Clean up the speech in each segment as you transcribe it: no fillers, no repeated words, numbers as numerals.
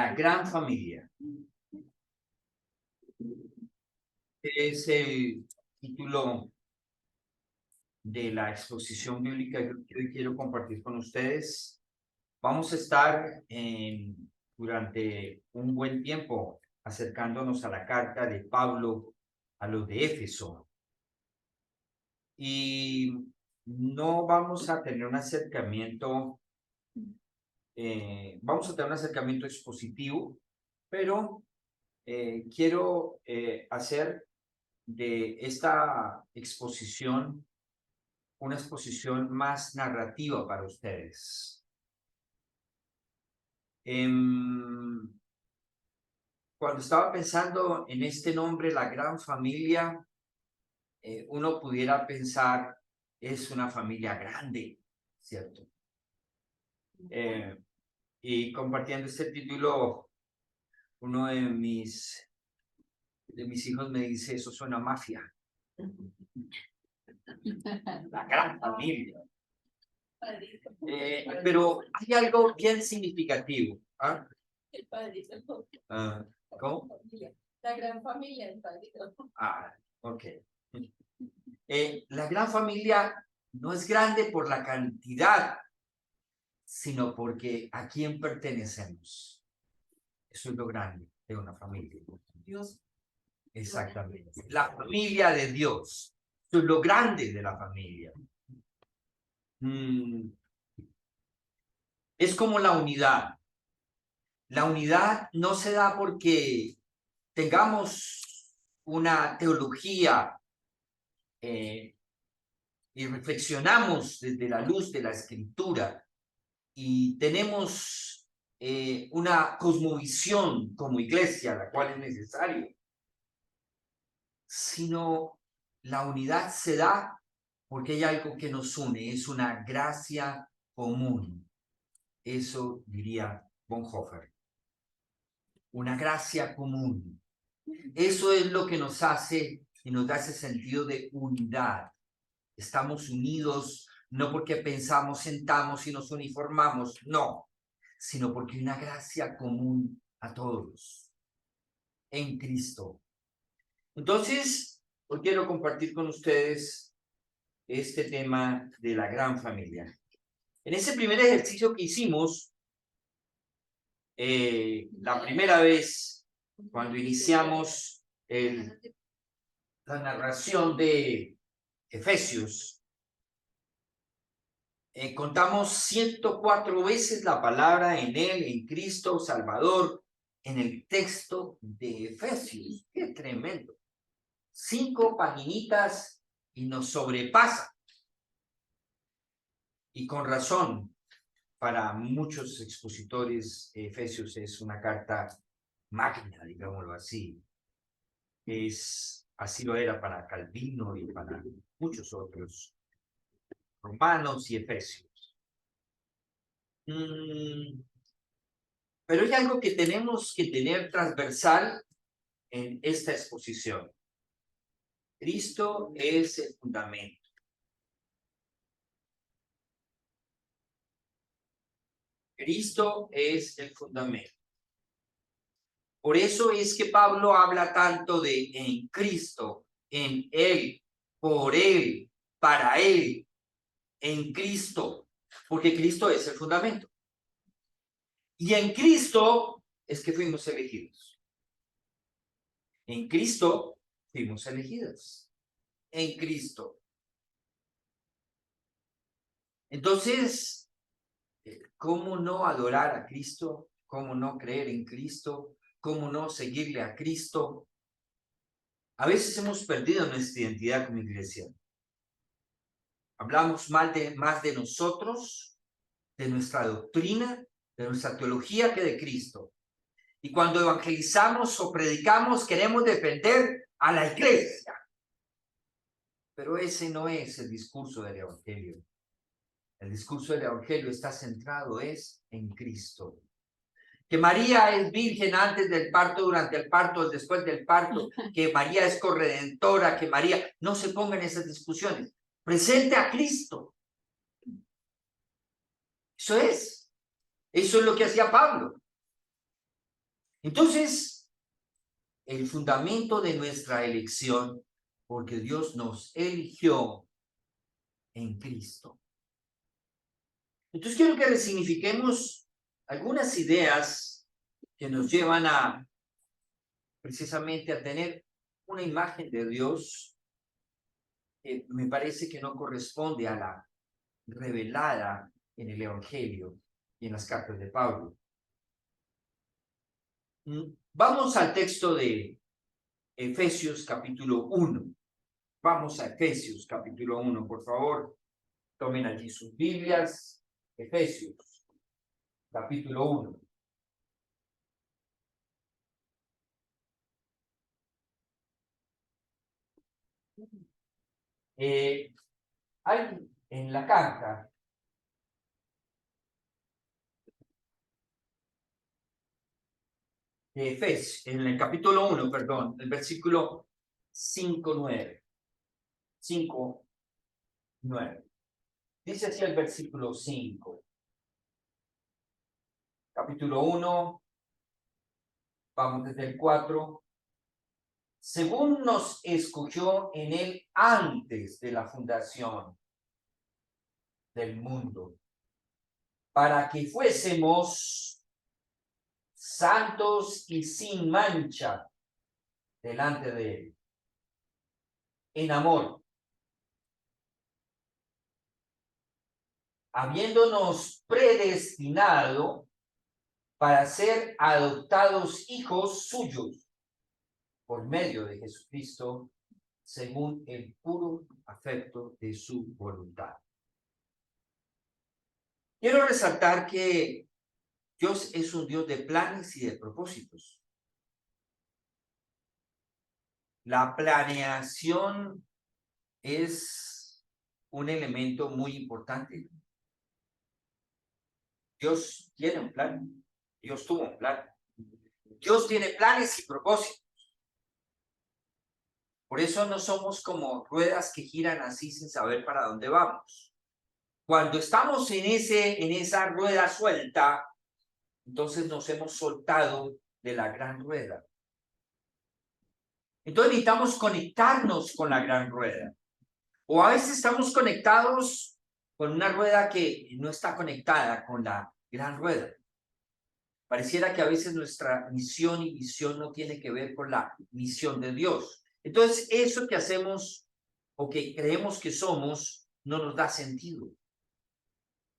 La gran familia. Es el título de la exposición bíblica que hoy quiero compartir con ustedes. Vamos a estar durante un buen tiempo acercándonos a la carta de Pablo a los de Éfeso. Y no vamos a tener un acercamiento, vamos a tener un acercamiento expositivo, pero quiero hacer de esta exposición una exposición más narrativa para ustedes. Cuando estaba pensando en este nombre, la gran familia, uno pudiera pensar, es una familia grande, ¿cierto? Y compartiendo este título, uno de mis hijos me dice, eso suena a mafia. La gran familia. Pero hay algo bien significativo. ¿Ah? El padrito. ¿Cómo? La gran familia, el padrito. Ah, ok. La gran familia no es grande por la cantidad, sino porque a quién pertenecemos. Eso es lo grande de una familia. Dios. Exactamente. La familia de Dios. Eso es lo grande de la familia. Es como la unidad. La unidad no se da porque tengamos una teología y reflexionamos desde la luz de la Escritura y tenemos una cosmovisión como iglesia, la cual es necesario, sino la unidad se da porque hay algo que nos une, es una gracia común. Eso diría Bonhoeffer. Una gracia común. Eso es lo que nos hace y nos da ese sentido de unidad. Estamos unidos no porque pensamos, sentamos y nos uniformamos, no, sino porque hay una gracia común a todos en Cristo. Entonces, hoy quiero compartir con ustedes este tema de la gran familia. En ese primer ejercicio que hicimos, la primera vez, cuando iniciamos la narración de Efesios, contamos 104 veces la palabra en él, en Cristo Salvador, en el texto de Efesios. ¡Qué tremendo! 5 paginitas y nos sobrepasa. Y con razón, para muchos expositores, Efesios es una carta magna, digámoslo así. Así lo era para Calvino y para muchos otros, Romanos y Efesios. Pero hay algo que tenemos que tener transversal en esta exposición. Cristo es el fundamento. Cristo es el fundamento. Por eso es que Pablo habla tanto de en Cristo, en Él, por Él, para Él, en Cristo, porque Cristo es el fundamento. Y en Cristo es que fuimos elegidos. En Cristo fuimos elegidos. En Cristo. Entonces, ¿cómo no adorar a Cristo? ¿Cómo no creer en Cristo? ¿Cómo no seguirle a Cristo? A veces hemos perdido nuestra identidad como iglesia. Hablamos más de nosotros, de nuestra doctrina, de nuestra teología que de Cristo. Y cuando evangelizamos o predicamos, queremos defender a la iglesia. Pero ese no es el discurso del evangelio. El discurso del evangelio está centrado en Cristo. Que María es virgen antes del parto, durante el parto, después del parto, que María es corredentora, que María... No se pongan en esas discusiones. Presente a Cristo. Eso es lo que hacía Pablo. Entonces, el fundamento de nuestra elección, porque Dios nos eligió en Cristo. Entonces quiero que resignifiquemos algunas ideas que nos llevan a precisamente a tener una imagen de Dios que me parece que no corresponde a la revelada en el Evangelio y en las cartas de Pablo. Vamos al texto de Efesios capítulo 1. Vamos a Efesios capítulo 1, por favor. Tomen allí sus Biblias. Efesios capítulo 1. Hay en la carta de Efesios, en el capítulo 1, perdón, el versículo 5:9. 5:9. Dice así el versículo 5. Capítulo 1, vamos desde el 4. Según nos escogió en él antes de la fundación del mundo, para que fuésemos santos y sin mancha delante de él, en amor, habiéndonos predestinado para ser adoptados hijos suyos por medio de Jesucristo, según el puro afecto de su voluntad. Quiero resaltar que Dios es un Dios de planes y de propósitos. La planeación es un elemento muy importante. Dios tiene un plan. Dios tuvo un plan. Dios tiene planes y propósitos. Por eso no somos como ruedas que giran así sin saber para dónde vamos. Cuando estamos en esa rueda suelta, entonces nos hemos soltado de la gran rueda. Entonces necesitamos conectarnos con la gran rueda. O a veces estamos conectados con una rueda que no está conectada con la gran rueda. Pareciera que a veces nuestra misión y visión no tiene que ver con la misión de Dios. Entonces, eso que hacemos o que creemos que somos no nos da sentido.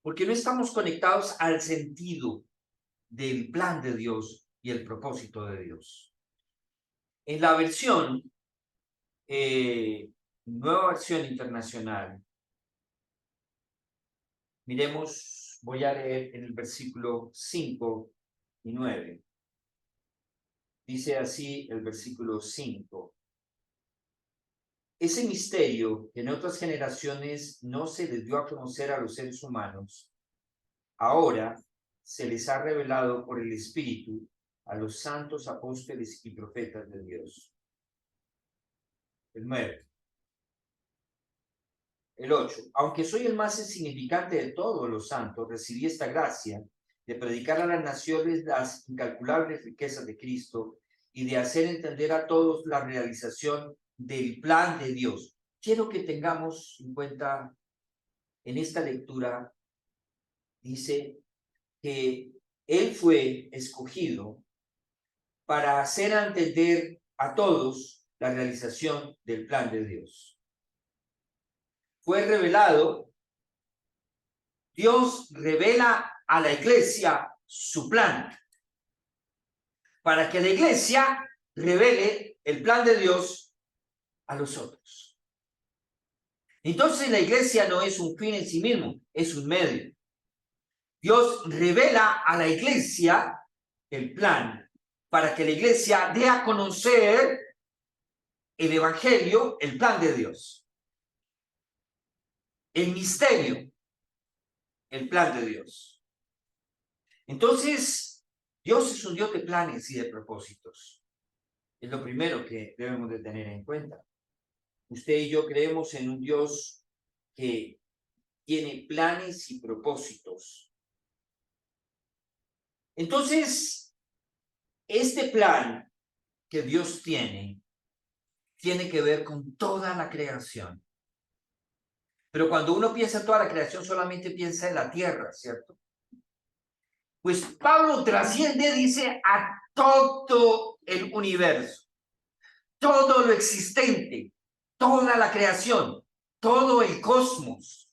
Porque no estamos conectados al sentido del plan de Dios y el propósito de Dios. En la versión, nueva versión internacional, miremos, voy a leer en el versículo 5 y 9. Dice así el versículo 5. Ese misterio que en otras generaciones no se les dio a conocer a los seres humanos, ahora se les ha revelado por el Espíritu a los santos apóstoles y profetas de Dios. El 9. El 8. Aunque soy el más insignificante de todos los santos, recibí esta gracia de predicar a las naciones las incalculables riquezas de Cristo y de hacer entender a todos la realización del plan de Dios. Quiero que tengamos en cuenta en esta lectura, dice que Él fue escogido para hacer entender a todos la realización del plan de Dios. Fue revelado, Dios revela a la iglesia su plan, para que la iglesia revele el plan de Dios a los otros. Entonces la iglesia no es un fin en sí mismo, es un medio. Dios revela a la iglesia el plan para que la iglesia dé a conocer el evangelio, el plan de Dios. El misterio, el plan de Dios. Entonces, Dios es un Dios de planes y de propósitos. Es lo primero que debemos de tener en cuenta. Usted y yo creemos en un Dios que tiene planes y propósitos. Entonces, este plan que Dios tiene que ver con toda la creación. Pero cuando uno piensa en toda la creación, solamente piensa en la tierra, ¿cierto? Pues Pablo trasciende, dice, a todo el universo, todo lo existente, toda la creación, todo el cosmos.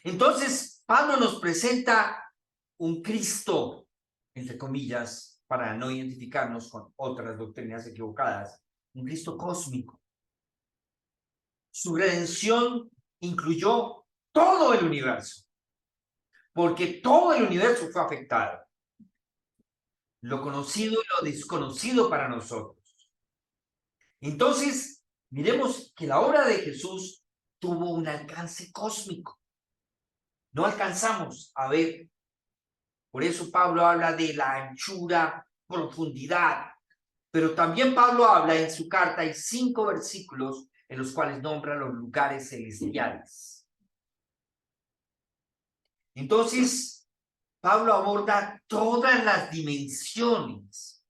Entonces, Pablo nos presenta un Cristo, entre comillas, para no identificarnos con otras doctrinas equivocadas, un Cristo cósmico. Su redención incluyó todo el universo, porque todo el universo fue afectado. Lo conocido y lo desconocido para nosotros. Entonces, miremos que la obra de Jesús tuvo un alcance cósmico. No alcanzamos a ver. Por eso Pablo habla de la anchura, profundidad. Pero también Pablo habla en su carta, hay 5 versículos en los cuales nombra los lugares celestiales. Entonces, Pablo aborda todas las dimensiones.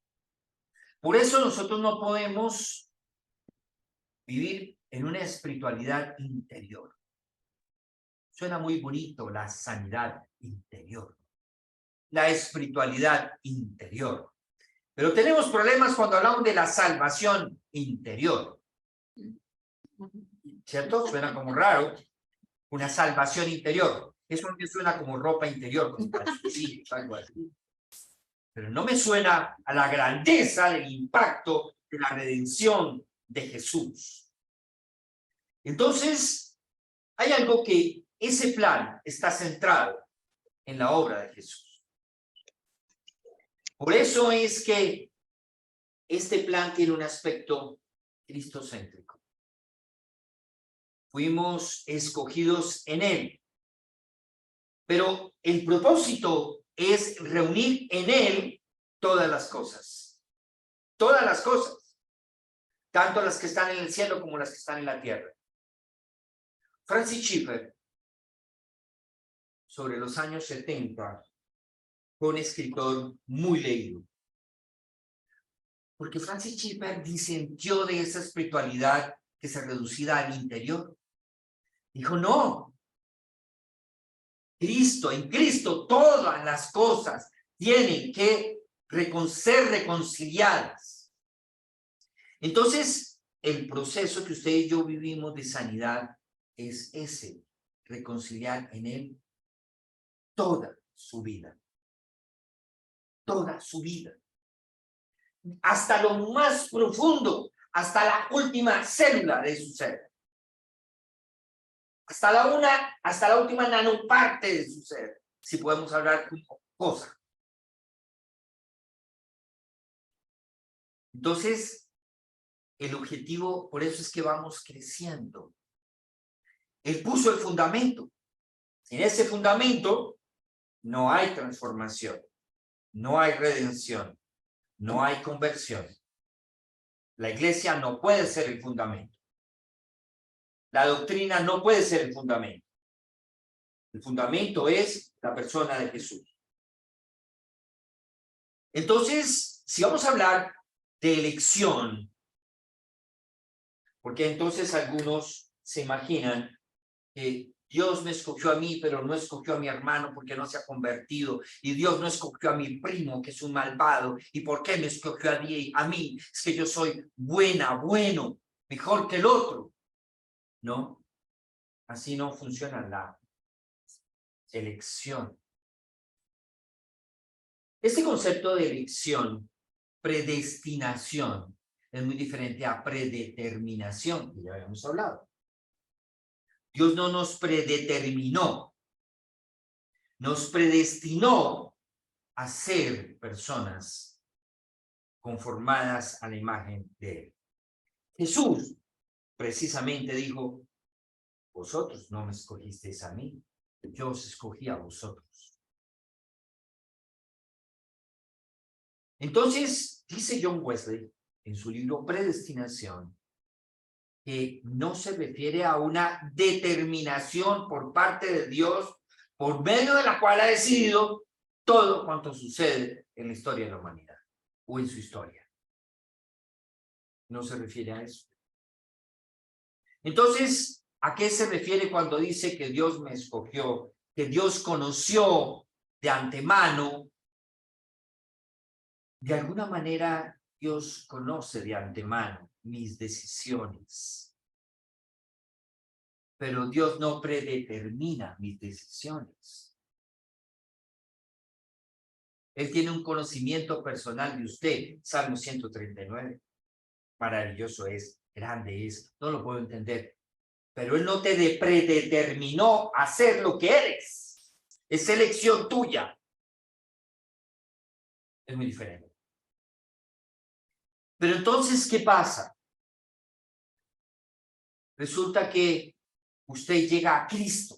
Por eso nosotros no podemos vivir en una espiritualidad interior. Suena muy bonito la sanidad interior, la espiritualidad interior. Pero tenemos problemas cuando hablamos de la salvación interior. ¿Cierto? Suena como raro. Una salvación interior. Eso me suena como ropa interior, como calzoncillos, algo así. Pero no me suena a la grandeza del impacto de la redención de Jesús. Entonces, hay algo que ese plan está centrado en la obra de Jesús. Por eso es que este plan tiene un aspecto cristocéntrico. Fuimos escogidos en él. Pero el propósito es reunir en él todas las cosas. Todas las cosas. Tanto las que están en el cielo como las que están en la tierra. Francis Schaeffer, sobre los años 70, fue un escritor muy leído. Porque Francis Schaeffer disenció de esa espiritualidad que se reducía al interior. Dijo, no. Cristo, en Cristo todas las cosas tienen que ser reconciliadas. Entonces, el proceso que usted y yo vivimos de sanidad es ese, reconciliar en él toda su vida. Toda su vida. Hasta lo más profundo, hasta la última célula de su ser. Hasta la última nanoparte de su ser, si podemos hablar como cosa. Entonces, el objetivo, por eso es que vamos creciendo. Él puso el fundamento. En ese fundamento no hay transformación, no hay redención, no hay conversión. La iglesia no puede ser el fundamento. La doctrina no puede ser el fundamento. El fundamento es la persona de Jesús. Entonces, si vamos a hablar de elección, porque entonces algunos se imaginan que Dios me escogió a mí, pero no escogió a mi hermano porque no se ha convertido, y Dios no escogió a mi primo, que es un malvado, ¿y por qué me escogió a mí? Es que yo soy bueno, mejor que el otro. No, así no funciona la elección. Este concepto de elección, predestinación, es muy diferente a predeterminación, que ya habíamos hablado. Dios no nos predeterminó, nos predestinó a ser personas conformadas a la imagen de Él. Jesús precisamente dijo, vosotros no me escogisteis a mí, yo os escogí a vosotros. Entonces, dice John Wesley en su libro Predestinación, que no se refiere a una determinación por parte de Dios, por medio de la cual ha decidido todo cuanto sucede en la historia de la humanidad. o en su historia. No se refiere a eso. Entonces, ¿a qué se refiere cuando dice que Dios me escogió? Que Dios conoció de antemano. De alguna manera, Dios conoce de antemano mis decisiones. Pero Dios no predetermina mis decisiones. Él tiene un conocimiento personal de usted. Salmo 139. Maravilloso es, grande es, no lo puedo entender. Pero Él no te predeterminó a ser lo que eres. Es elección tuya. Es muy diferente. Pero entonces, ¿qué pasa? Resulta que usted llega a Cristo.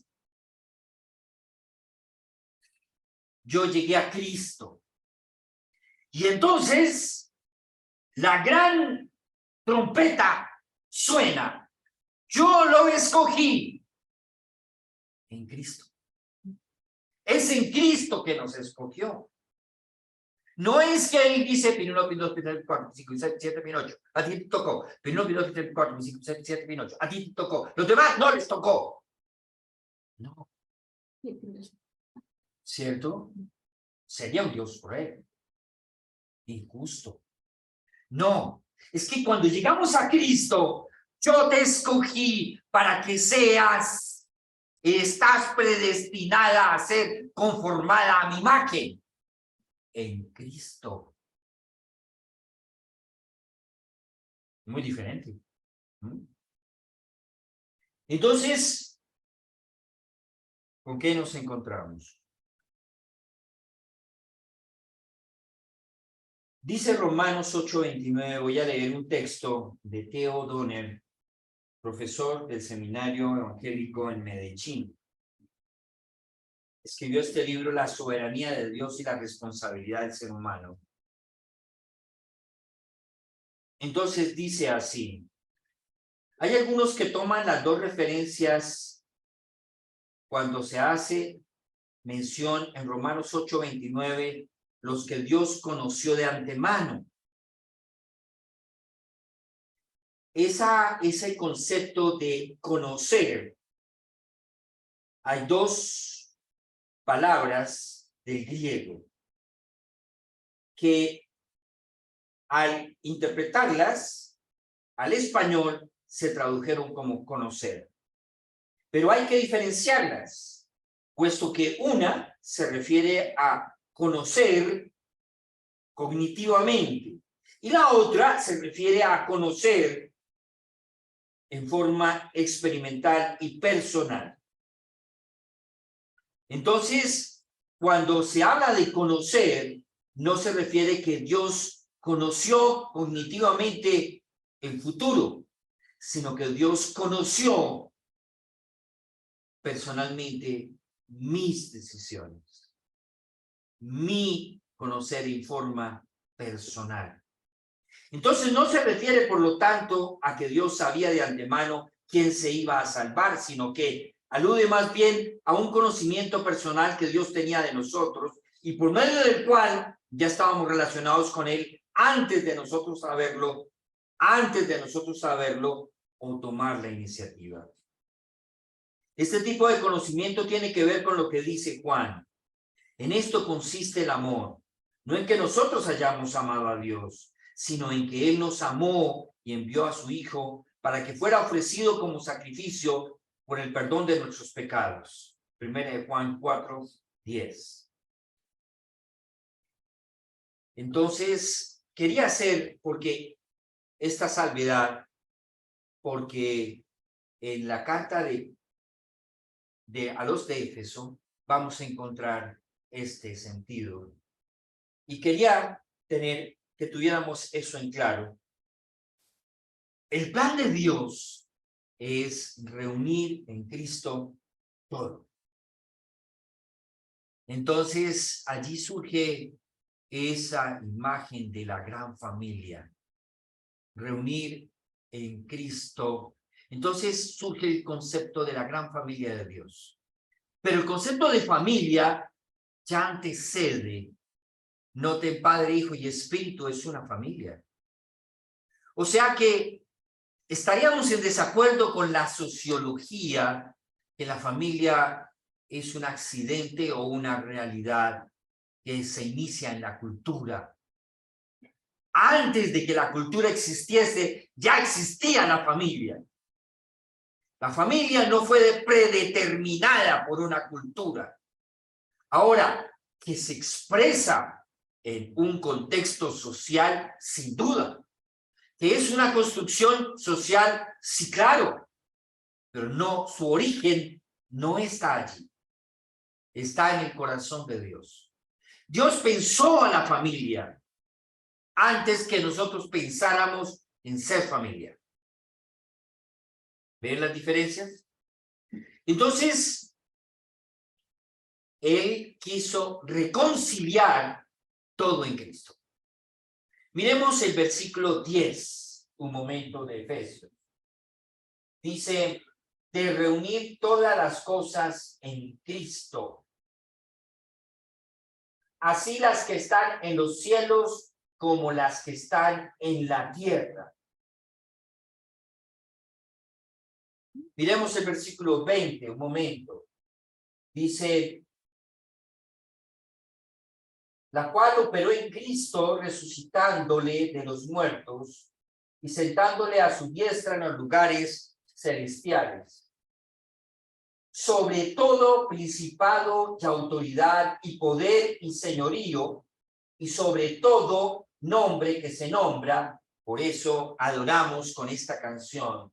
Yo llegué a Cristo. Y entonces, la gran trompeta suena. Yo lo escogí en Cristo. Es en Cristo que nos escogió. No es que Él dice, Pin 1, Pin 2, Pin 3, Pin 4, Pin 5, Pin 6, Pin 7, Pin 8. A ti te tocó. Pin 1, Pin 2, Pin 3, Pin 4, Pin 5, Pin 6, Pin 7, Pin 8. A ti te tocó. Los demás no les tocó. No. ¿Cierto? Sería un Dios cruel. Injusto. No. Es que cuando llegamos a Cristo, yo te escogí para que estás predestinada a ser conformada a mi imagen. En Cristo. Muy diferente. Entonces, ¿con qué nos encontramos? Dice Romanos 8:29, voy a leer un texto de Theo Donner, profesor del Seminario Evangélico en Medellín. Escribió este libro, La soberanía de Dios y la responsabilidad del ser humano. Entonces dice así, hay algunos que toman las dos referencias cuando se hace mención en Romanos 8:29, los que Dios conoció de antemano. Ese concepto de conocer, hay dos palabras del griego que al interpretarlas al español se tradujeron como conocer. Pero hay que diferenciarlas, puesto que una se refiere a conocer cognitivamente y la otra se refiere a conocer en forma experimental y personal. Entonces, cuando se habla de conocer, no se refiere que Dios conoció cognitivamente el futuro, sino que Dios conoció personalmente mis decisiones, mi conocer en forma personal. Entonces no se refiere, por lo tanto, a que Dios sabía de antemano quién se iba a salvar, sino que alude más bien a un conocimiento personal que Dios tenía de nosotros y por medio del cual ya estábamos relacionados con Él antes de nosotros saberlo o tomar la iniciativa. Este tipo de conocimiento tiene que ver con lo que dice Juan. En esto consiste el amor, no en que nosotros hayamos amado a Dios, sino en que Él nos amó y envió a su Hijo para que fuera ofrecido como sacrificio por el perdón de nuestros pecados. 1 Juan 4:10. Entonces, quería hacer, porque esta salvedad, porque en la carta a los de Éfeso vamos a encontrar este sentido. Y quería que tuviéramos eso en claro. El plan de Dios es reunir en Cristo todo. Entonces, allí surge esa imagen de la gran familia. Reunir en Cristo. Entonces surge el concepto de la gran familia de Dios. Pero el concepto de familia ya antecede Noten, Padre, Hijo y Espíritu es una familia. O sea que estaríamos en desacuerdo con la sociología que la familia es un accidente o una realidad que se inicia en la cultura. Antes de que la cultura existiese, ya existía la familia. La familia no fue predeterminada por una cultura. Ahora, que se expresa en un contexto social, sin duda. Que es una construcción social, sí, claro, pero no, su origen no está allí. Está en el corazón de Dios. Dios pensó a la familia antes que nosotros pensáramos en ser familia. ¿Ven las diferencias? Entonces, Él quiso reconciliar todo en Cristo. Miremos el versículo 10, un momento de Efesios. Dice, de reunir todas las cosas en Cristo. Así las que están en los cielos como las que están en la tierra. Miremos el versículo 20, un momento. Dice, la cual operó en Cristo, resucitándole de los muertos y sentándole a su diestra en los lugares celestiales. Sobre todo principado y autoridad y poder y señorío, y sobre todo nombre que se nombra, por eso adoramos con esta canción.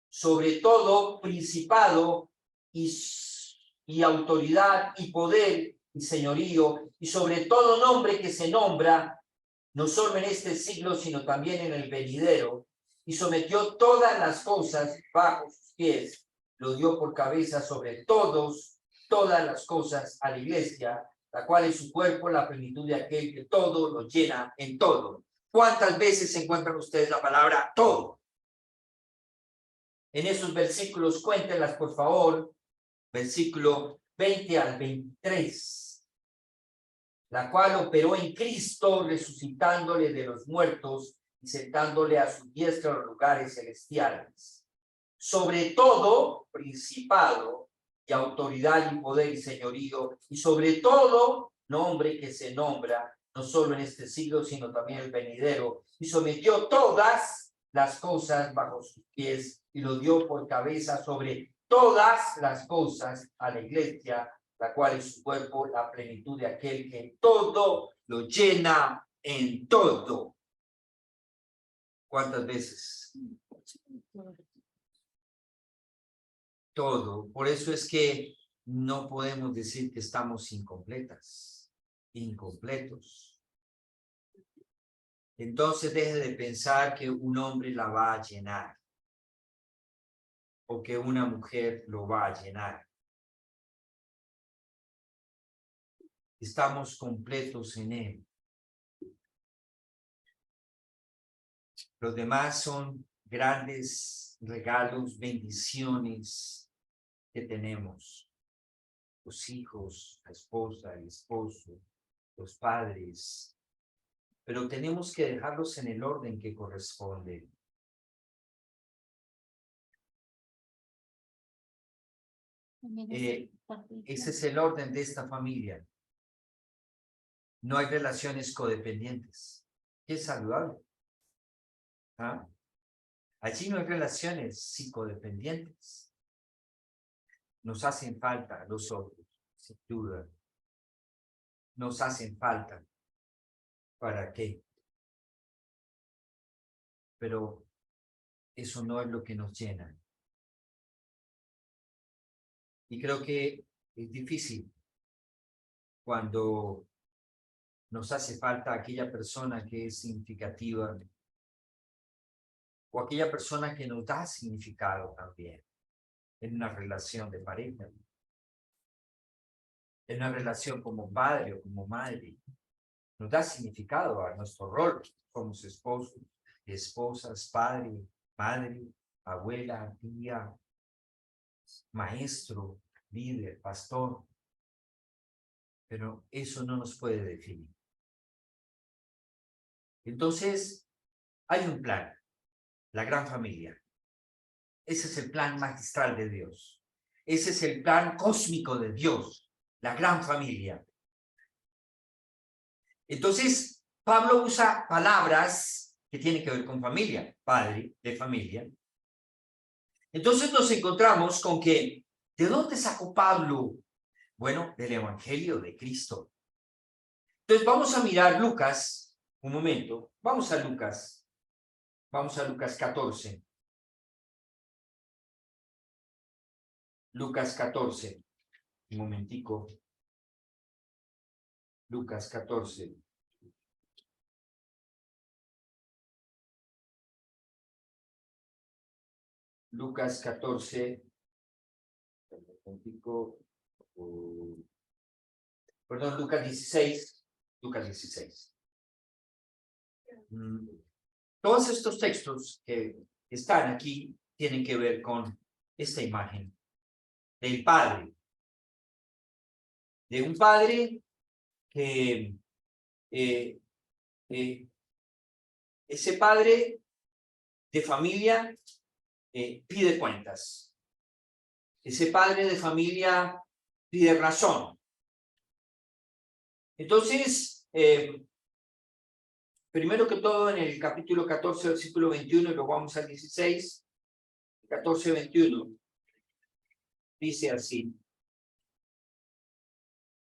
Sobre todo principado y autoridad y poder y señorío, y sobre todo nombre que se nombra, no solo en este siglo, sino también en el venidero, y sometió todas las cosas bajo sus pies, lo dio por cabeza sobre todas las cosas a la iglesia, la cual es su cuerpo, la plenitud de aquel que todo lo llena en todo. ¿Cuántas veces encuentran ustedes la palabra todo? En esos versículos, cuéntenlas, por favor. Versículo 20 al 23. La cual operó en Cristo, resucitándole de los muertos y sentándole a su diestra en los lugares celestiales. Sobre todo, principado y autoridad y poder y señorío, y sobre todo, nombre que se nombra, no solo en este siglo, sino también el venidero, y sometió todas las cosas bajo sus pies, y lo dio por cabeza sobre todas las cosas a la iglesia, la cual es su cuerpo, la plenitud de aquel que todo lo llena en todo. ¿Cuántas veces? Todo. Por eso es que no podemos decir que estamos incompletos. Entonces deje de pensar que un hombre la va a llenar o que una mujer lo va a llenar. Estamos completos en él. Los demás son grandes regalos, bendiciones que tenemos. Los hijos, la esposa, el esposo, los padres. Pero tenemos que dejarlos en el orden que corresponde. Ese es el orden de esta familia. No hay relaciones codependientes. Qué saludable. ¿Ah? Allí no hay relaciones psicodependientes. Nos hacen falta los otros, sin duda. Nos hacen falta. ¿Para qué? Pero eso no es lo que nos llena. Y creo que es difícil cuando nos hace falta aquella persona que es significativa o aquella persona que nos da significado también en una relación de pareja, en una relación como padre o como madre. Nos da significado a nuestro rol. Somos esposos, esposas, padre, madre, abuela, tía, maestro, líder, pastor. pero eso no nos puede definir. Entonces, hay un plan, la gran familia. Ese es el plan magistral de Dios. Ese es el plan cósmico de Dios, la gran familia. Entonces, Pablo usa palabras que tienen que ver con familia, padre de familia. Entonces nos encontramos con que, ¿de dónde sacó Pablo? Bueno, del Evangelio de Cristo. Entonces vamos a mirar Lucas, un momento, vamos a Lucas 14. Lucas 14, un momentico. Lucas 14. Lucas 14, un momentico. Perdón, Lucas 16. Lucas 16. Todos estos textos que están aquí tienen que ver con esta imagen del padre. De un padre que ese padre de familia pide cuentas. Ese padre de familia pide razón. Entonces, primero que todo, en el capítulo 14, versículo 21, y luego vamos al 16, 14, 21, dice así.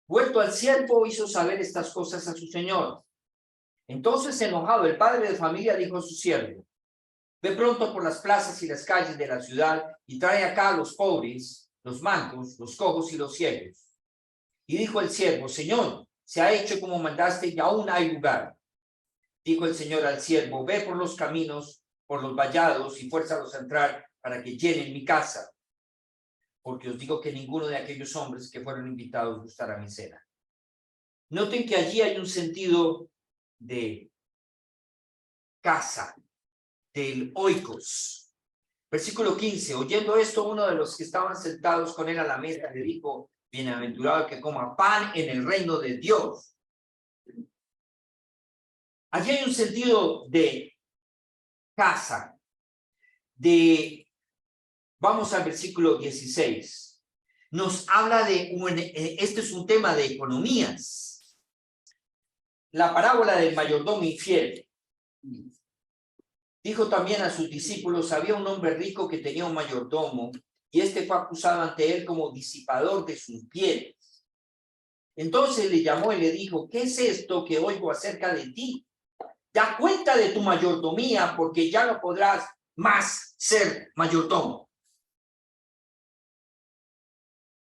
Vuelto al siervo, hizo saber estas cosas a su señor. Entonces, enojado, el padre de familia dijo a su siervo: ve pronto por las plazas y las calles de la ciudad y trae acá a los pobres, los mancos, los cojos y los ciegos. Y dijo el siervo: Señor, se ha hecho como mandaste y aún hay lugar. Dijo el Señor al siervo: ve por los caminos, por los vallados y fuérzalos a entrar para que llenen mi casa. Porque os digo que ninguno de aquellos hombres que fueron invitados gustará mi cena. Noten que allí hay un sentido de casa, del oikos. Versículo 15, oyendo esto, uno de los que estaban sentados con él a la mesa le dijo: bienaventurado el que coma pan en el reino de Dios. Allí hay un sentido de casa, vamos al versículo 16. Nos habla este es un tema de economías. La parábola del mayordomo infiel. Dijo también a sus discípulos: había un hombre rico que tenía un mayordomo, y este fue acusado ante él como disipador de sus bienes. Entonces le llamó y le dijo: ¿qué es esto que oigo acerca de ti? Da cuenta de tu mayordomía, porque ya no podrás más ser mayordomo.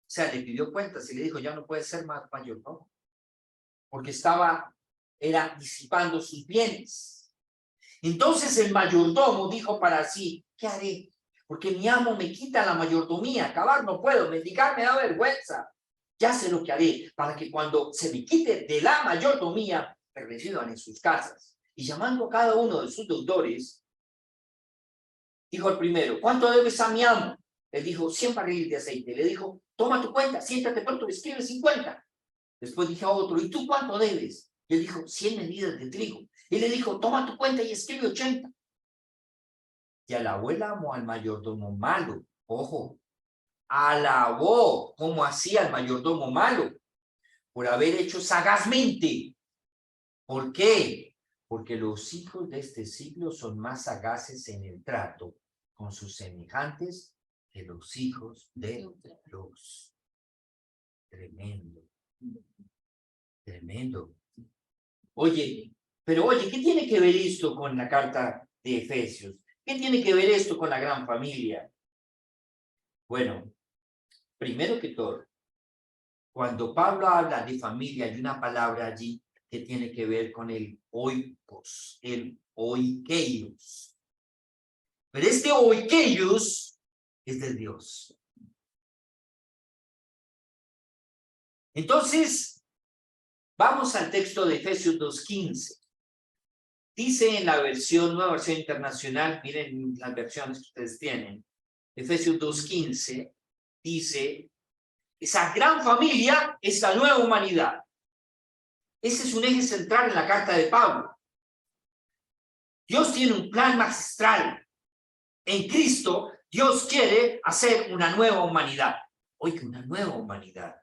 O sea, le pidió cuentas y le dijo: ya no puedes ser más mayordomo, porque era disipando sus bienes. Entonces el mayordomo dijo para sí: ¿qué haré? Porque mi amo me quita la mayordomía, acabar no puedo, mendigar me da vergüenza. Ya sé lo que haré para que cuando se me quite de la mayordomía, me reciban en sus casas. Y llamando a cada uno de sus deudores, dijo al primero: ¿cuánto debes a mi amo? Le dijo: 100 barriles de aceite. Le dijo: toma tu cuenta, siéntate pronto, escribe 50. Después dije a otro: ¿y tú cuánto debes? Y él dijo: 100 medidas de trigo. Y le dijo: toma tu cuenta y escribe 80. Y alabó el amo al mayordomo malo. Ojo, alabó como hacía el mayordomo malo, por haber hecho sagazmente. ¿Por qué? Porque los hijos de este siglo son más sagaces en el trato con sus semejantes que los hijos de Dios. Tremendo. Tremendo. Oye, ¿qué tiene que ver esto con la carta de Efesios? ¿Qué tiene que ver esto con la gran familia? Bueno, primero que todo, cuando Pablo habla de familia, hay una palabra allí que tiene que ver con el oikos, el oikeios. Pero este oikeios es de Dios. Entonces, vamos al texto de Efesios 2:15. Dice en la nueva versión internacional, miren las versiones que ustedes tienen, Efesios 2:15, dice: esa gran familia es la nueva humanidad. Ese es un eje central en la carta de Pablo. Dios tiene un plan magistral. En Cristo, Dios quiere hacer una nueva humanidad. Oiga, una nueva humanidad.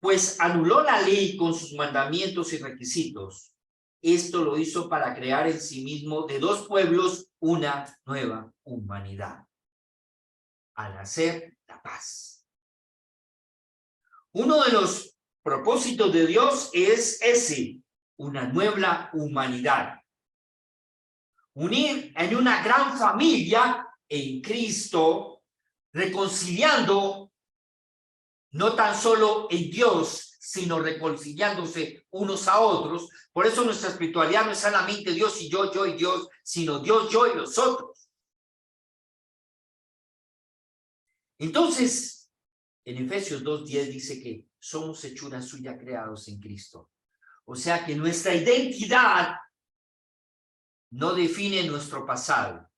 Pues anuló la ley con sus mandamientos y requisitos. Esto lo hizo para crear en sí mismo de dos pueblos una nueva humanidad. Al hacer la paz. Uno de los propósitos de Dios es ese, una nueva humanidad. Unir en una gran familia en Cristo, reconciliando no tan solo en Dios, sino reconciliándose unos a otros. Por eso nuestra espiritualidad no es solamente Dios y yo y Dios, sino Dios, yo y los otros. Entonces, en Efesios 2:10 dice que somos hechura suya creados en Cristo. O sea que nuestra identidad no define nuestro pasado.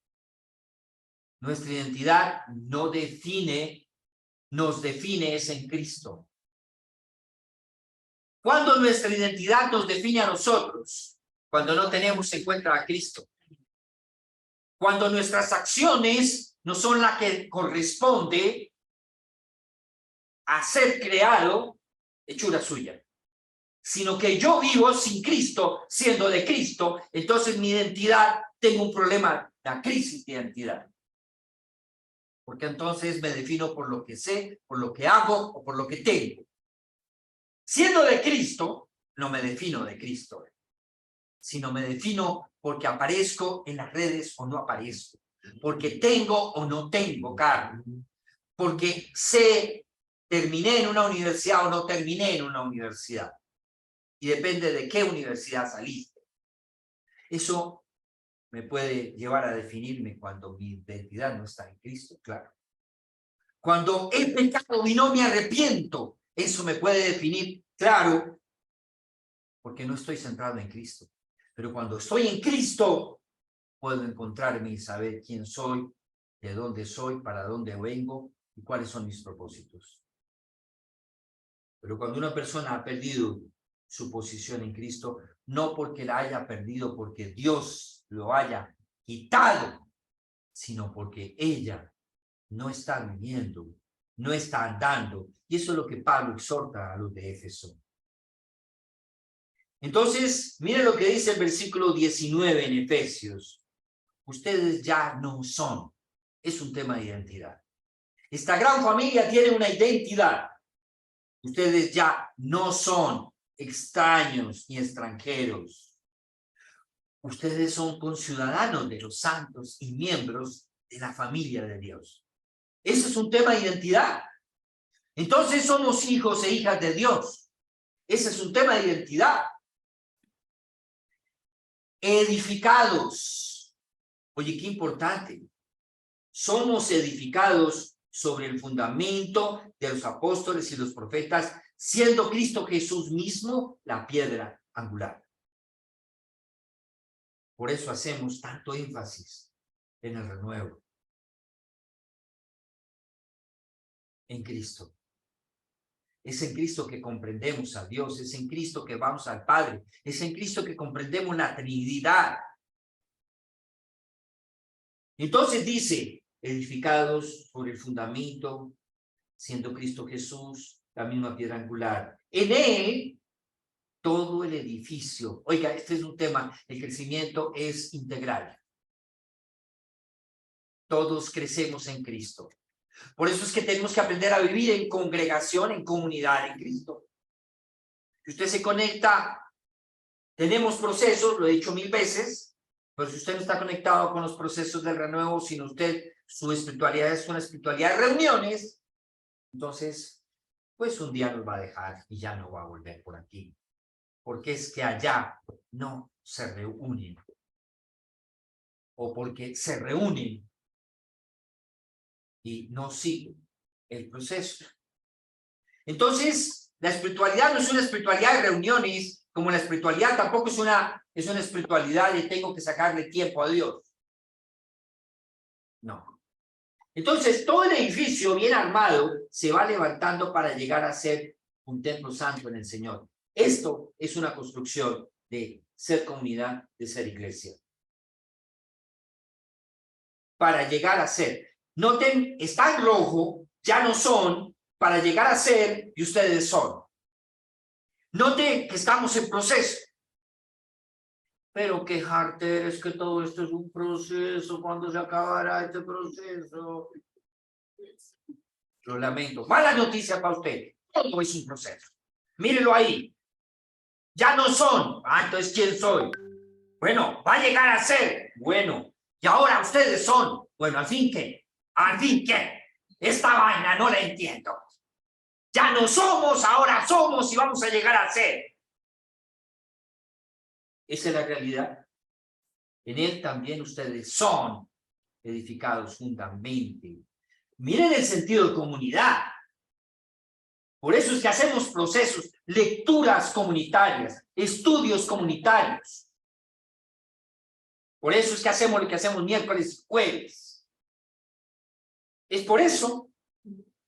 Nuestra identidad nos define es en Cristo. ¿Cuándo nuestra identidad nos define a nosotros? Cuando no tenemos en cuenta a Cristo. Cuando nuestras acciones no son las que corresponde a ser creado, hechura suya. Sino que yo vivo sin Cristo, siendo de Cristo, entonces mi identidad, tengo un problema, la crisis de identidad. Porque entonces me defino por lo que sé, por lo que hago o por lo que tengo. Siendo de Cristo, no me defino de Cristo, sino me defino porque aparezco en las redes o no aparezco, porque tengo o no tengo cargo, porque terminé en una universidad o no terminé en una universidad. Y depende de qué universidad saliste. Eso me puede llevar a definirme cuando mi identidad no está en Cristo, claro. Cuando he pecado y no me arrepiento, eso me puede definir, claro, porque no estoy centrado en Cristo. Pero cuando estoy en Cristo, puedo encontrarme y saber quién soy, de dónde soy, para dónde vengo y cuáles son mis propósitos. Pero cuando una persona ha perdido su posición en Cristo, no porque la haya perdido, porque Dios lo haya quitado, sino porque ella no está viviendo, no está andando. Y eso es lo que Pablo exhorta a los de Éfeso. Entonces, miren lo que dice el versículo 19 en Efesios. Ustedes ya no son. Es un tema de identidad. Esta gran familia tiene una identidad. Ustedes ya no son extraños ni extranjeros. Ustedes son conciudadanos de los santos y miembros de la familia de Dios. Ese es un tema de identidad. Entonces somos hijos e hijas de Dios. Ese es un tema de identidad. Edificados. Oye, qué importante. Somos edificados sobre el fundamento de los apóstoles y los profetas, siendo Cristo Jesús mismo la piedra angular. Por eso hacemos tanto énfasis en el renuevo. En Cristo. Es en Cristo que comprendemos a Dios, es en Cristo que vamos al Padre, es en Cristo que comprendemos la Trinidad. Entonces dice, edificados sobre el fundamento, siendo Cristo Jesús la misma piedra angular. En Él, todo el edificio. Oiga, este es un tema, el crecimiento es integral. Todos crecemos en Cristo. Por eso es que tenemos que aprender a vivir en congregación, en comunidad en Cristo. Si usted se conecta, tenemos procesos, lo he dicho 1000 veces, pero si usted no está conectado con los procesos del renuevo, sino su espiritualidad es una espiritualidad de reuniones, entonces, pues un día nos va a dejar y ya no va a volver por aquí. Porque es que allá no se reúnen. O porque se reúnen y no siguen el proceso. Entonces, la espiritualidad no es una espiritualidad de reuniones, como la espiritualidad tampoco es una espiritualidad de tengo que sacarle tiempo a Dios. No. Entonces, todo el edificio bien armado se va levantando para llegar a ser un templo santo en el Señor. Esto es una construcción de ser comunidad, de ser iglesia. Para llegar a ser. Noten, está en rojo, ya no son, para llegar a ser, y ustedes son. Noten que estamos en proceso. Pero qué harter es que todo esto es un proceso, cuando se acabará este proceso. Lo lamento. Mala noticia para usted. Todo es un proceso. Mírelo ahí. Ya no son. Entonces, ¿quién soy? Bueno, va a llegar a ser. Bueno, y ahora ustedes son. Bueno, ¿al fin qué? ¿Al fin qué? Esta vaina no la entiendo. Ya no somos, ahora somos y vamos a llegar a ser. Esa es la realidad. En él también ustedes son edificados juntamente. Miren el sentido de comunidad. Por eso es que hacemos procesos, lecturas comunitarias, estudios comunitarios. Por eso es que hacemos lo que hacemos miércoles y jueves. Es por eso,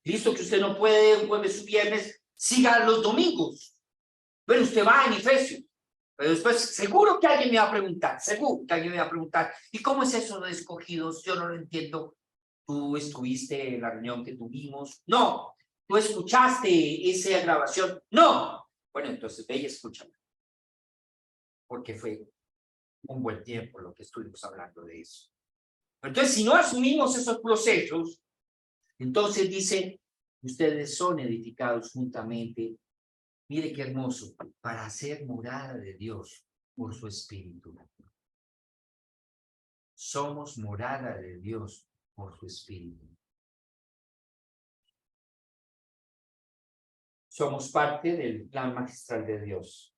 visto que usted no puede un jueves o viernes, siga los domingos. Pero usted va en Efesios. Pero después, seguro que alguien me va a preguntar, ¿y cómo es eso de escogidos? Yo no lo entiendo. ¿Tú estuviste en la reunión que tuvimos? No. ¿Tú escuchaste esa grabación? No. Bueno, entonces ve y escúchame. Porque fue un buen tiempo lo que estuvimos hablando de eso. Entonces, si no asumimos esos procesos, entonces dice, ustedes son edificados juntamente. Mire qué hermoso, para hacer morada de Dios por su Espíritu. Somos morada de Dios por su Espíritu. Somos parte del plan magistral de Dios.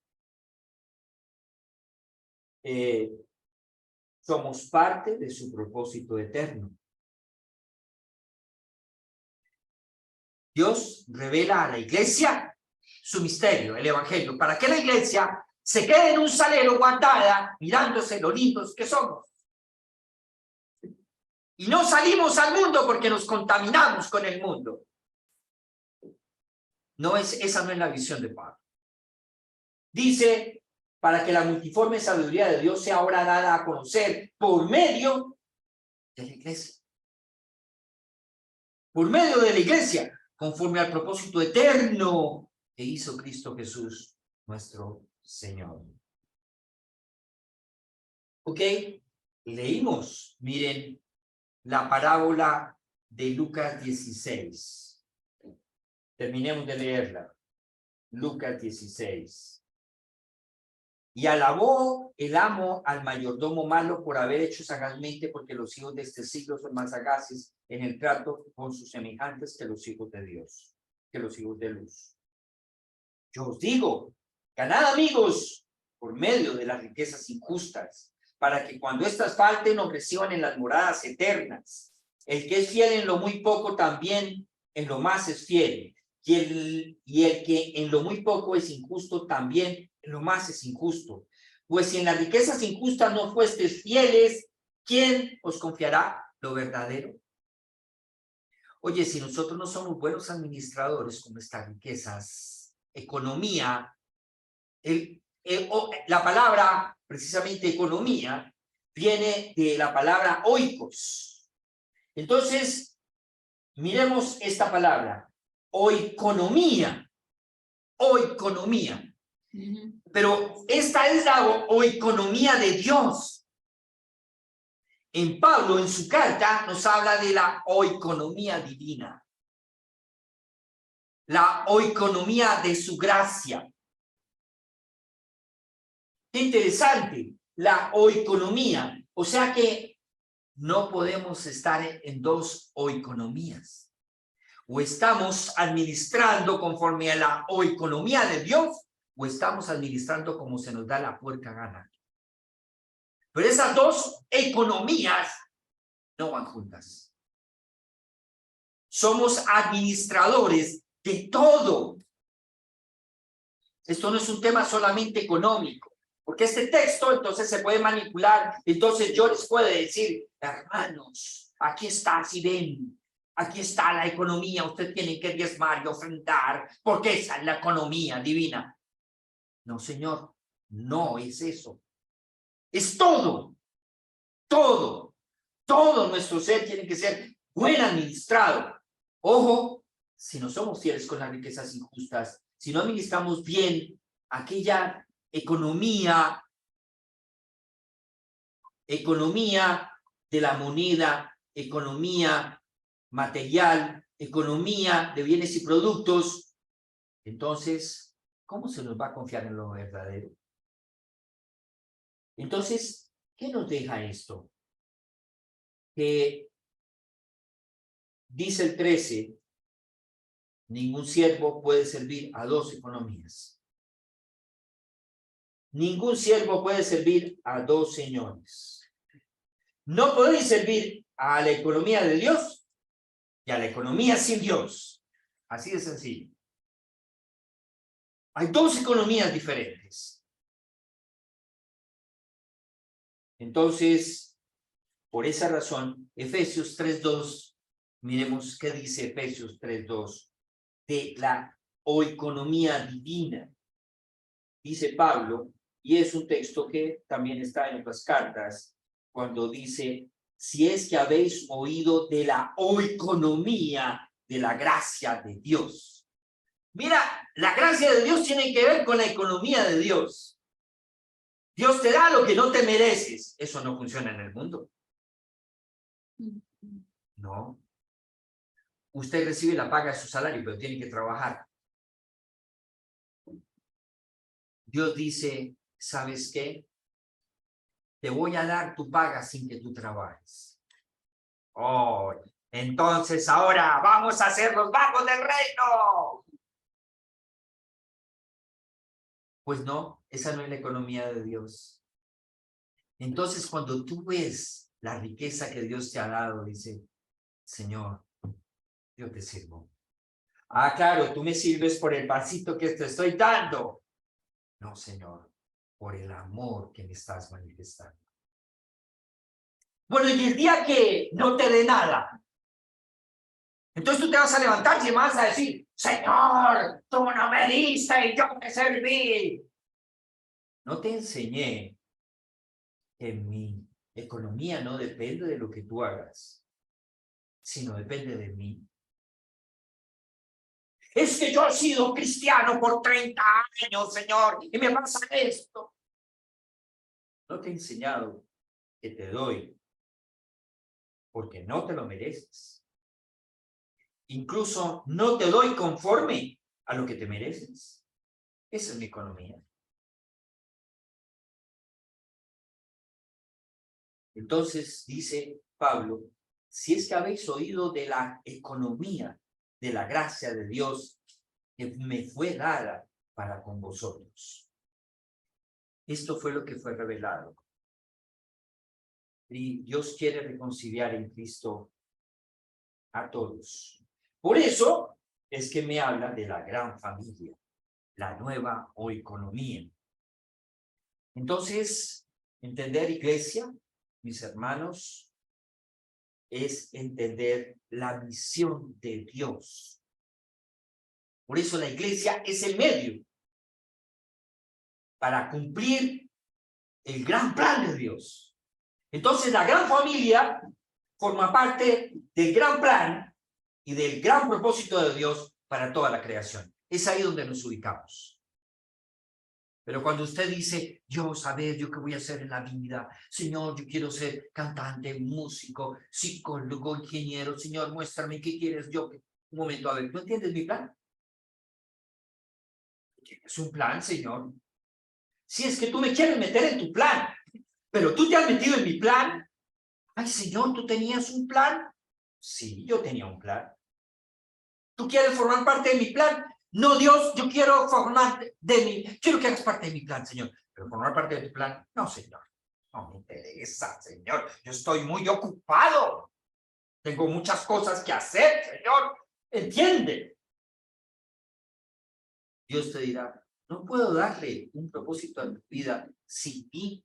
Somos parte de su propósito eterno. Dios revela a la iglesia su misterio, el evangelio, para que la iglesia se quede en un salero guardada, mirándose lo lindos que somos. Y no salimos al mundo porque nos contaminamos con el mundo. Esa no es la visión de Pablo. Dice, para que la multiforme sabiduría de Dios sea ahora dada a conocer por medio de la iglesia. Por medio de la iglesia, conforme al propósito eterno que hizo Cristo Jesús, nuestro Señor. Ok, leímos, miren, la parábola de Lucas 16. Terminemos de leerla. Lucas 16. Y alabó el amo al mayordomo malo por haber hecho sagazmente, porque los hijos de este siglo son más sagaces en el trato con sus semejantes que los hijos de Dios, que los hijos de luz. Yo os digo, ganad amigos por medio de las riquezas injustas, para que cuando éstas falten os reciban en las moradas eternas. El que es fiel en lo muy poco también en lo más es fiel, y el que en lo muy poco es injusto también en lo más es injusto. Pues si en las riquezas injustas no fuesteis fieles, ¿quién os confiará lo verdadero? Oye, si nosotros no somos buenos administradores con nuestras riquezas, economía, la palabra, precisamente economía, viene de la palabra oikos. Entonces, miremos esta palabra, oikonomía. Pero esta es la oikonomía de Dios. En Pablo, en su carta, nos habla de la oikonomía divina. La oikonomía de su gracia. Qué interesante, la oikonomía. O sea que no podemos estar en dos oikonomías. O estamos administrando conforme a la oikonomía de Dios, o estamos administrando como se nos da la puerca gana. Pero esas dos economías no van juntas. Somos administradores de todo. Esto no es un tema solamente económico, porque este texto entonces se puede manipular. Entonces yo les puedo decir, hermanos, aquí está, si ven, aquí está la economía, usted tiene que diezmar y ofrendar, porque esa es la economía divina. No, Señor, no es eso. Es todo, todo, todo nuestro ser tiene que ser buen administrado. Ojo, si no somos fieles con las riquezas injustas, si no administramos bien aquella economía de la moneda, economía material, economía de bienes y productos, entonces, ¿cómo se nos va a confiar en lo verdadero? Entonces, ¿qué nos deja esto? Que dice el 13, ningún siervo puede servir a dos economías. Ningún siervo puede servir a dos señores. No podéis servir a la economía de Dios y a la economía sin Dios. Así de sencillo. Hay dos economías diferentes. Entonces, por esa razón, Efesios 3:2, miremos qué dice Efesios 3:2 de la oikonomía divina. Dice Pablo, y es un texto que también está en otras cartas, cuando dice, si es que habéis oído de la oikonomía de la gracia de Dios. Mira, la gracia de Dios tiene que ver con la economía de Dios. Dios te da lo que no te mereces. Eso no funciona en el mundo. No. Usted recibe la paga de su salario, pero tiene que trabajar. Dios dice, ¿sabes qué? Te voy a dar tu paga sin que tú trabajes. Oh, entonces ahora vamos a ser los vagos del reino. Pues no, esa no es la economía de Dios. Entonces cuando tú ves la riqueza que Dios te ha dado, dice, Señor, yo te sirvo. Ah, claro, tú me sirves por el pancito que te estoy dando. No, Señor, por el amor que me estás manifestando. Bueno, y el día que no te dé nada, entonces tú te vas a levantar y me vas a decir, Señor, tú no me diste y yo te serví. No te enseñé que mi economía no depende de lo que tú hagas, sino depende de mí. Es que yo he sido cristiano por 30 años, Señor, y me pasa esto. No te he enseñado que te doy porque no te lo mereces. Incluso no te doy conforme a lo que te mereces. Esa es mi economía. Entonces, dice Pablo, si es que habéis oído de la economía, de la gracia de Dios que me fue dada para con vosotros. Esto fue lo que fue revelado. Y Dios quiere reconciliar en Cristo a todos. Por eso es que me habla de la gran familia, la nueva oikonomía. Entonces, entender, iglesia, mis hermanos, es entender la misión de Dios. Por eso la iglesia es el medio para cumplir el gran plan de Dios. Entonces, la gran familia forma parte del gran plan y del gran propósito de Dios para toda la creación. Es ahí donde nos ubicamos. Pero cuando usted dice, Dios, a ver, ¿yo qué voy a hacer en la vida? Señor, yo quiero ser cantante, músico, psicólogo, ingeniero. Señor, muéstrame qué quieres yo. Un momento, a ver, ¿tú entiendes mi plan? ¿Tienes un plan, Señor? Si es que tú me quieres meter en tu plan, pero tú te has metido en mi plan. Ay, Señor, ¿tú tenías un plan? Sí, yo tenía un plan. ¿Tú quieres formar parte de mi plan? No, Dios, yo quiero quiero que hagas parte de mi plan, Señor. Pero formar parte de tu plan, no, Señor. No me interesa, Señor. Yo estoy muy ocupado. Tengo muchas cosas que hacer, Señor. ¿Entiende? Dios te dirá, no puedo darle un propósito a tu vida sin mí.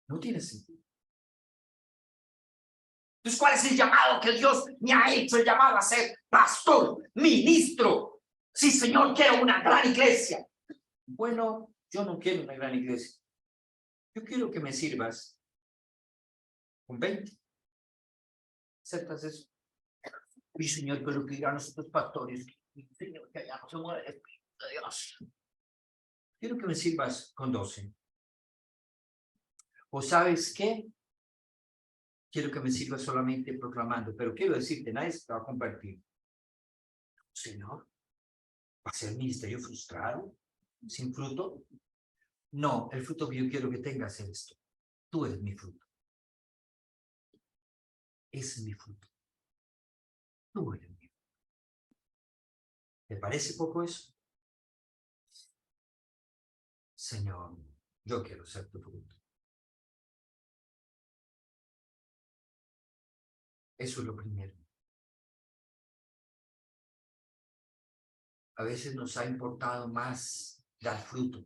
No tiene sentido. Entonces, ¿cuál es el llamado que Dios me ha hecho? El llamado a ser pastor, ministro, Sí, Señor, quiero una gran iglesia. Bueno, yo no quiero una gran iglesia. Yo quiero que me sirvas con 20. ¿Aceptas eso? Y Señor, pero que digan nosotros pastores, Señor, que allá no se mueve el Espíritu de Dios. Quiero que me sirvas con 12. ¿O sabes qué? Quiero que me sirvas solamente proclamando, pero quiero decirte, nadie se va a compartir. Señor, ¿va a ser el ministerio frustrado? ¿Sin fruto? No, el fruto que yo quiero que tengas es esto. Tú eres mi fruto. Ese es mi fruto. Tú eres mi fruto. ¿Te parece poco eso? Señor, yo quiero ser tu fruto. Eso es lo primero. A veces nos ha importado más dar fruto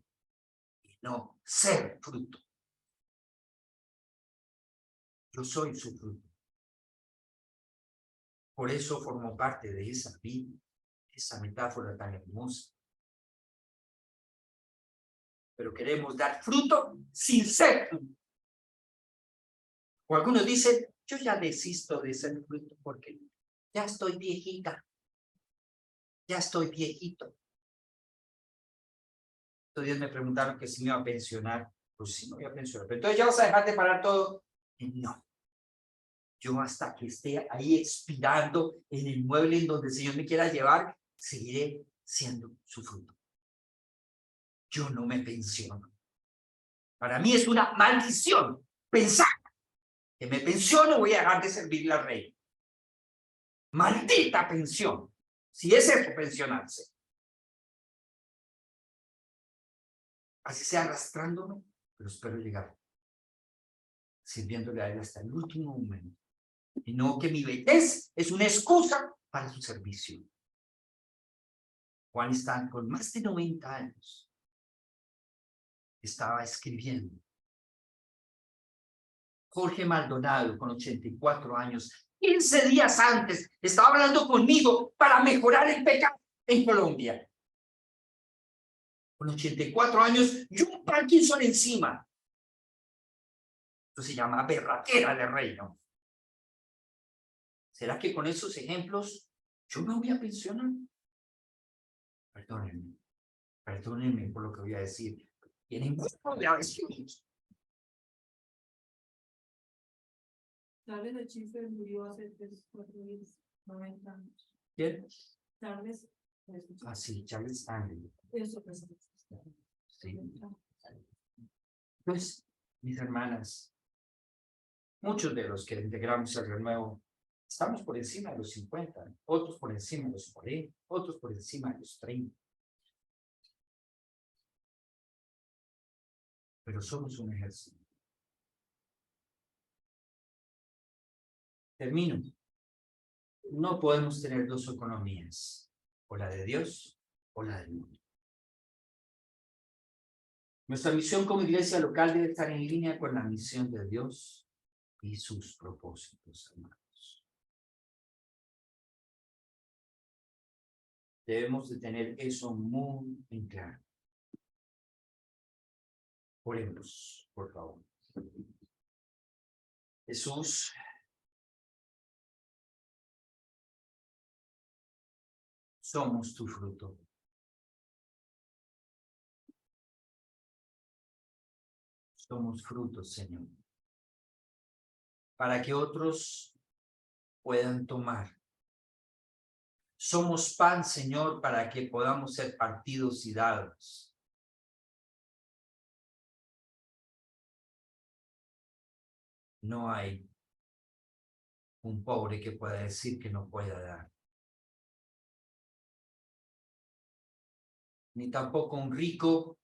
y no ser fruto. Yo soy su fruto. Por eso formo parte de esa vida, esa metáfora tan hermosa. Pero queremos dar fruto sin ser fruto. O algunos dicen, yo ya desisto de ser fruto porque ya estoy viejita. Ya estoy viejito. Estos días me preguntaron que si me iba a pensionar. Pues sí, me voy a pensionar. Pero entonces ya vas a dejar de parar todo. Y no. Yo hasta que esté ahí expirando en el mueble en donde el Señor me quiera llevar, seguiré siendo su fruto. Yo no me pensiono. Para mí es una maldición pensar que me pensiono voy a dejar de servirle al rey. Maldita pensión. Si es eso, pensionarse. Así sea arrastrándome, pero espero llegar sirviéndole a él hasta el último momento. Y no que mi vejez es una excusa para su servicio. Juan está con más de 90 años. Estaba escribiendo. Jorge Maldonado, con 84 años, 15 días antes, estaba hablando conmigo para mejorar el pecado en Colombia. Con 84 años y un Parkinson encima. Eso se llama berraquera de reino. ¿Será que con esos ejemplos yo me voy a pensionar? Perdónenme por lo que voy a decir. Tienen gusto de adicciones. Charles Schiffer murió hace 4 días, 90 años. ¿Quién? Charles. Ah, sí, Charles Stanley. Eso pues. Sí. Pues, mis hermanas, muchos de los que integramos el renuevo estamos por encima de los 50, otros por encima de los 40, otros por encima de los 30. Pero somos un ejército. Termino. No podemos tener dos economías, o la de Dios o la del mundo. Nuestra misión como iglesia local debe estar en línea con la misión de Dios y sus propósitos, hermanos. Debemos de tener eso muy en claro. Oremos, por favor. Jesús, somos tu fruto. Somos frutos, Señor, para que otros puedan tomar. Somos pan, Señor, para que podamos ser partidos y dados. No hay un pobre que pueda decir que no pueda dar. Ni tampoco un rico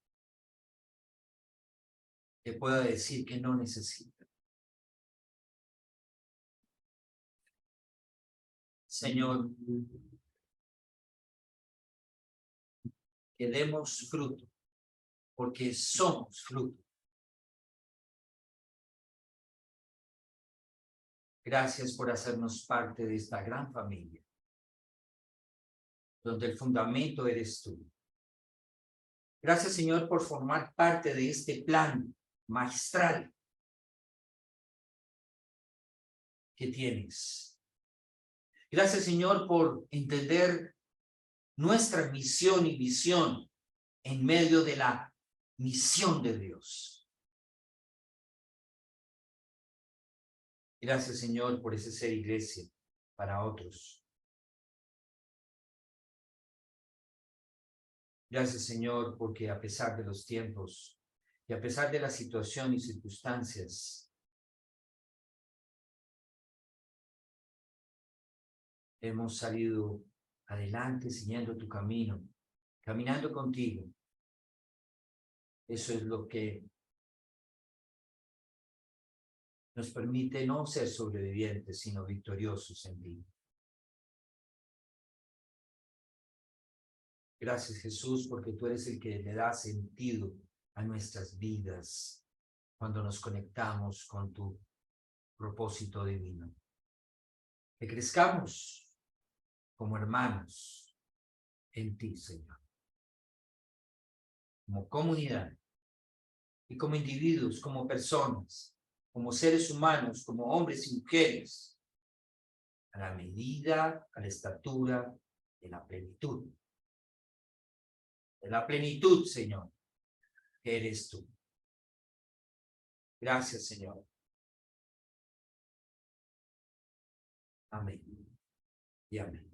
que pueda decir que no necesita. Señor, que demos fruto, porque somos fruto. Gracias por hacernos parte de esta gran familia. donde el fundamento eres tú. Gracias, Señor, por formar parte de este plan magistral que tienes. Gracias, Señor, por entender nuestra misión y visión en medio de la misión de Dios. Gracias, Señor, por ese ser iglesia para otros. Gracias, Señor, porque a pesar de los tiempos y a pesar de la situación y circunstancias, hemos salido adelante siguiendo tu camino, caminando contigo. Eso es lo que nos permite no ser sobrevivientes, sino victoriosos en ti. Gracias, Jesús, porque tú eres el que le da sentido a nuestras vidas cuando nos conectamos con tu propósito divino. Que crezcamos como hermanos en ti, Señor. Como comunidad y como individuos, como personas, como seres humanos, como hombres y mujeres, a la medida, a la estatura de la plenitud. De la plenitud, Señor, que eres tú. Gracias, Señor. Amén. Y amén.